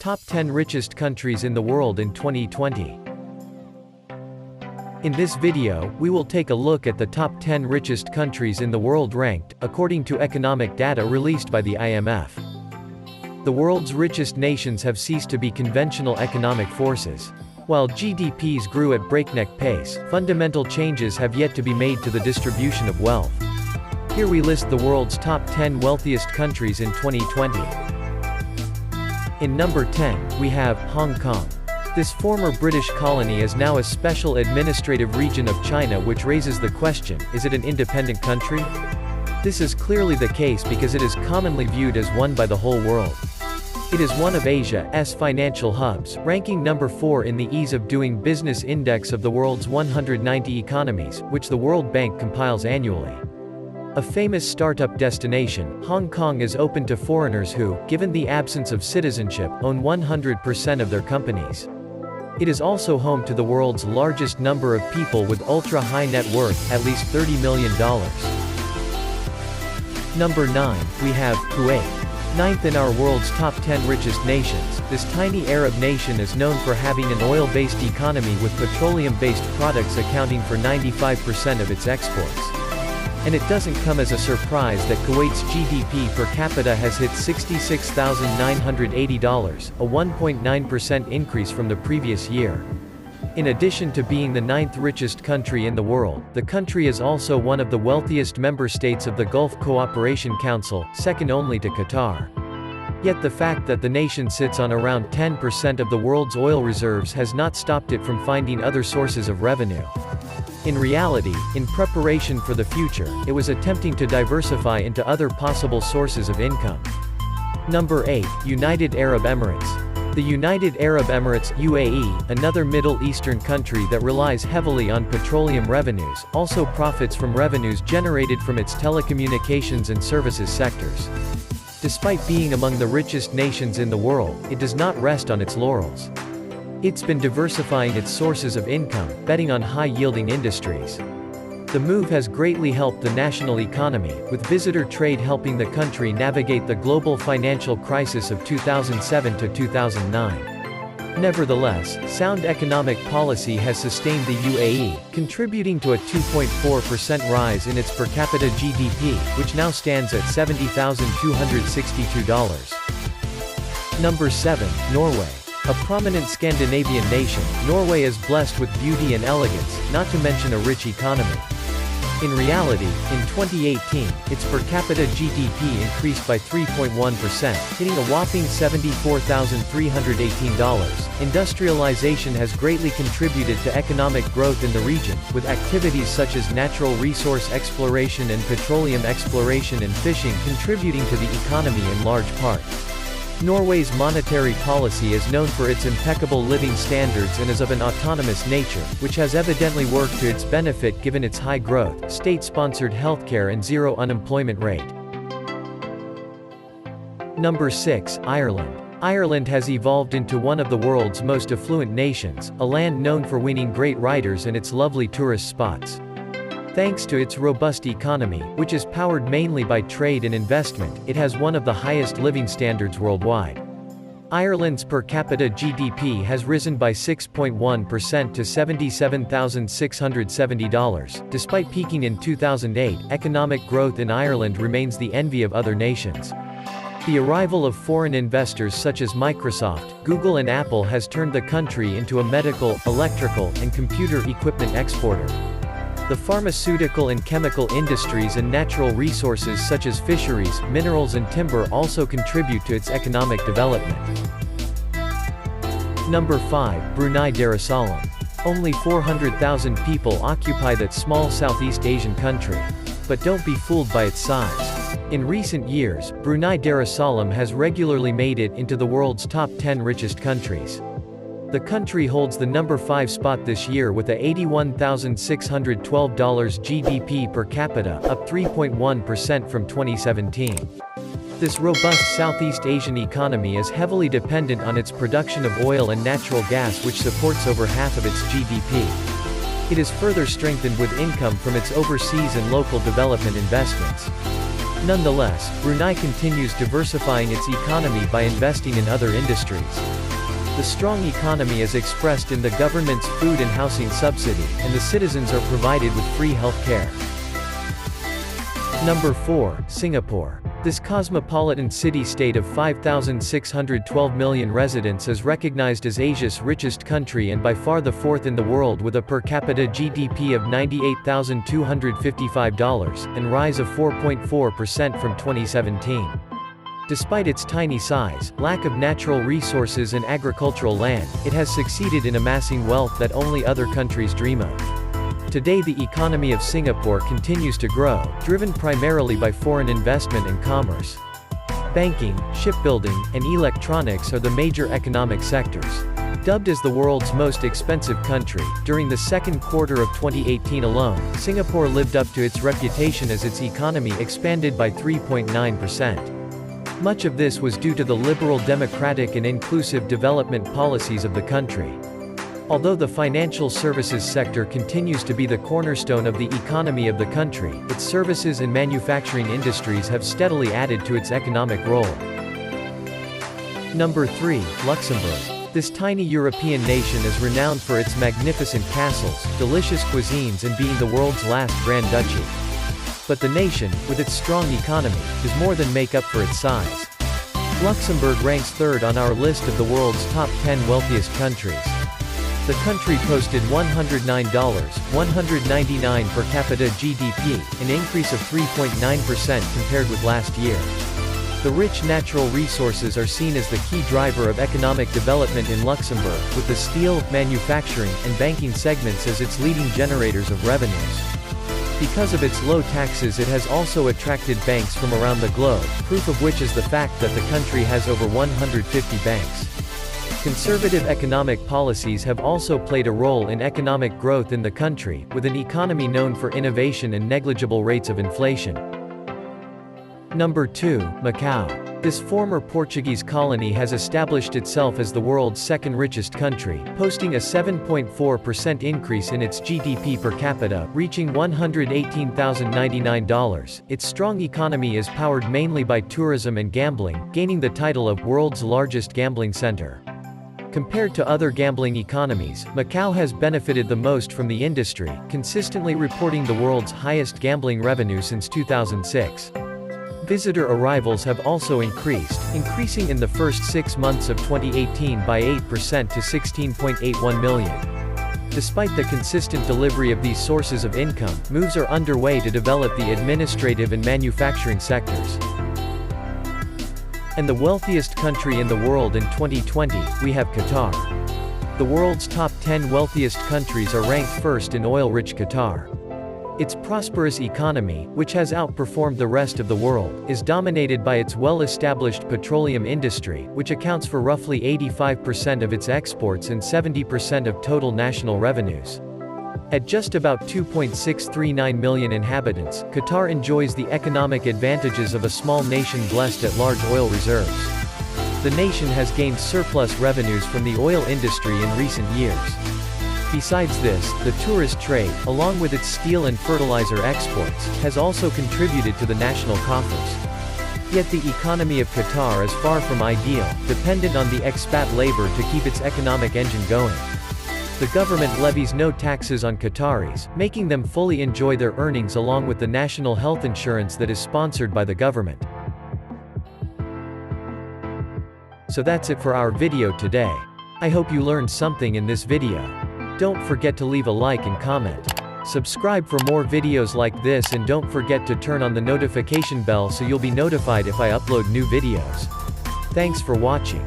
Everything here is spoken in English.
Top 10 Richest Countries in the World in 2020. In this video, we will take a look at the top 10 richest countries in the world ranked, according to economic data released by the IMF. The world's richest nations have ceased to be conventional economic forces. While GDPs grew at breakneck pace, fundamental changes have yet to be made to the distribution of wealth. Here we list the world's top 10 wealthiest countries in 2020. In number 10, we have Hong Kong. This former British colony is now a special administrative region of China, which raises the question, is it an independent country? This is clearly the case because it is commonly viewed as one by the whole world. It is one of Asia's financial hubs, ranking number 4 in the Ease of Doing Business Index of the world's 190 economies, which the World Bank compiles annually. A famous startup destination, Hong Kong is open to foreigners who, given the absence of citizenship, own 100% of their companies. It is also home to the world's largest number of people with ultra-high net worth, at least $30 million. Number 9, we have Kuwait. Ninth in our world's top 10 richest nations, this tiny Arab nation is known for having an oil-based economy with petroleum-based products accounting for 95% of its exports. And it doesn't come as a surprise that Kuwait's GDP per capita has hit $66,980, a 1.9% increase from the previous year. In addition to being the 9th richest country in the world, the country is also one of the wealthiest member states of the Gulf Cooperation Council, second only to Qatar. Yet the fact that the nation sits on around 10% of the world's oil reserves has not stopped it from finding other sources of revenue. In reality, in preparation for the future, it was attempting to diversify into other possible sources of income. Number 8, United Arab Emirates. The United Arab Emirates (UAE), another Middle Eastern country that relies heavily on petroleum revenues, also profits from revenues generated from its telecommunications and services sectors. Despite being among the richest nations in the world, it does not rest on its laurels. It's been diversifying its sources of income, betting on high-yielding industries. The move has greatly helped the national economy, with visitor trade helping the country navigate the global financial crisis of 2007 to 2009. Nevertheless, sound economic policy has sustained the UAE, contributing to a 2.4% rise in its per capita GDP, which now stands at $70,262. Number 7, Norway. A prominent Scandinavian nation, Norway is blessed with beauty and elegance, not to mention a rich economy. In reality, in 2018, its per capita GDP increased by 3.1%, hitting a whopping $74,318. Industrialization has greatly contributed to economic growth in the region, with activities such as natural resource exploration and petroleum exploration and fishing contributing to the economy in large part. Norway's monetary policy is known for its impeccable living standards and is of an autonomous nature, which has evidently worked to its benefit given its high growth, state-sponsored healthcare and zero unemployment rate. Number 6, Ireland. Ireland has evolved into one of the world's most affluent nations, a land known for winning great writers and its lovely tourist spots. Thanks to its robust economy, which is powered mainly by trade and investment, it has one of the highest living standards worldwide. Ireland's per capita GDP has risen by 6.1% to $77,670. Despite peaking in 2008, economic growth in Ireland remains the envy of other nations. The arrival of foreign investors such as Microsoft, Google and Apple has turned the country into a medical, electrical, and computer equipment exporter. The pharmaceutical and chemical industries and natural resources such as fisheries, minerals and timber also contribute to its economic development. Number 5, Brunei Darussalam. Only 400,000 people occupy that small Southeast Asian country. But don't be fooled by its size. In recent years, Brunei Darussalam has regularly made it into the world's top 10 richest countries. The country holds the number 5 spot this year with a $81,612 GDP per capita, up 3.1% from 2017. This robust Southeast Asian economy is heavily dependent on its production of oil and natural gas, which supports over half of its GDP. It is further strengthened with income from its overseas and local development investments. Nonetheless, Brunei continues diversifying its economy by investing in other industries. The strong economy is expressed in the government's food and housing subsidy, and the citizens are provided with free health care. Number 4, Singapore. This cosmopolitan city-state of 5,612 million residents is recognized as Asia's richest country and by far the fourth in the world with a per capita GDP of $98,255, and rise of 4.4% from 2017. Despite its tiny size, lack of natural resources and agricultural land, it has succeeded in amassing wealth that only other countries dream of. Today the economy of Singapore continues to grow, driven primarily by foreign investment and commerce. Banking, shipbuilding, and electronics are the major economic sectors. Dubbed as the world's most expensive country, during the second quarter of 2018 alone, Singapore lived up to its reputation as its economy expanded by 3.9%. Much of this was due to the liberal democratic and inclusive development policies of the country. Although the financial services sector continues to be the cornerstone of the economy of the country, its services and manufacturing industries have steadily added to its economic role. Number 3, Luxembourg. This tiny European nation is renowned for its magnificent castles, delicious cuisines and being the world's last Grand Duchy. But the nation, with its strong economy, does more than make up for its size. Luxembourg ranks third on our list of the world's top 10 wealthiest countries. The country posted $109.199 per capita GDP, an increase of 3.9% compared with last year. The rich natural resources are seen as the key driver of economic development in Luxembourg, with the steel, manufacturing, and banking segments as its leading generators of revenues. Because of its low taxes, it has also attracted banks from around the globe, proof of which is the fact that the country has over 150 banks. Conservative economic policies have also played a role in economic growth in the country, with an economy known for innovation and negligible rates of inflation. Number 2, Macau. This former Portuguese colony has established itself as the world's second richest country, posting a 7.4% increase in its GDP per capita, reaching $118,099. Its strong economy is powered mainly by tourism and gambling, gaining the title of world's largest gambling center. Compared to other gambling economies, Macau has benefited the most from the industry, consistently reporting the world's highest gambling revenue since 2006. Visitor arrivals have also increasing in the first 6 months of 2018 by 8% to 16.81 million. Despite the consistent delivery of these sources of income, moves are underway to develop the administrative and manufacturing sectors. And the wealthiest country in the world in 2020, we have Qatar. The world's top 10 wealthiest countries are ranked first in oil-rich Qatar. Its prosperous economy, which has outperformed the rest of the world, is dominated by its well-established petroleum industry, which accounts for roughly 85% of its exports and 70% of total national revenues. At just about 2.639 million inhabitants, Qatar enjoys the economic advantages of a small nation blessed at large oil reserves. The nation has gained surplus revenues from the oil industry in recent years. Besides this, the tourist trade, along with its steel and fertilizer exports, has also contributed to the national coffers. Yet the economy of Qatar is far from ideal, dependent on the expat labor to keep its economic engine going. The government levies no taxes on Qataris, making them fully enjoy their earnings along with the national health insurance that is sponsored by the government. So that's it for our video today. I hope you learned something in this video. Don't forget to leave a like and comment. Subscribe for more videos like this and don't forget to turn on the notification bell so you'll be notified if I upload new videos. Thanks for watching.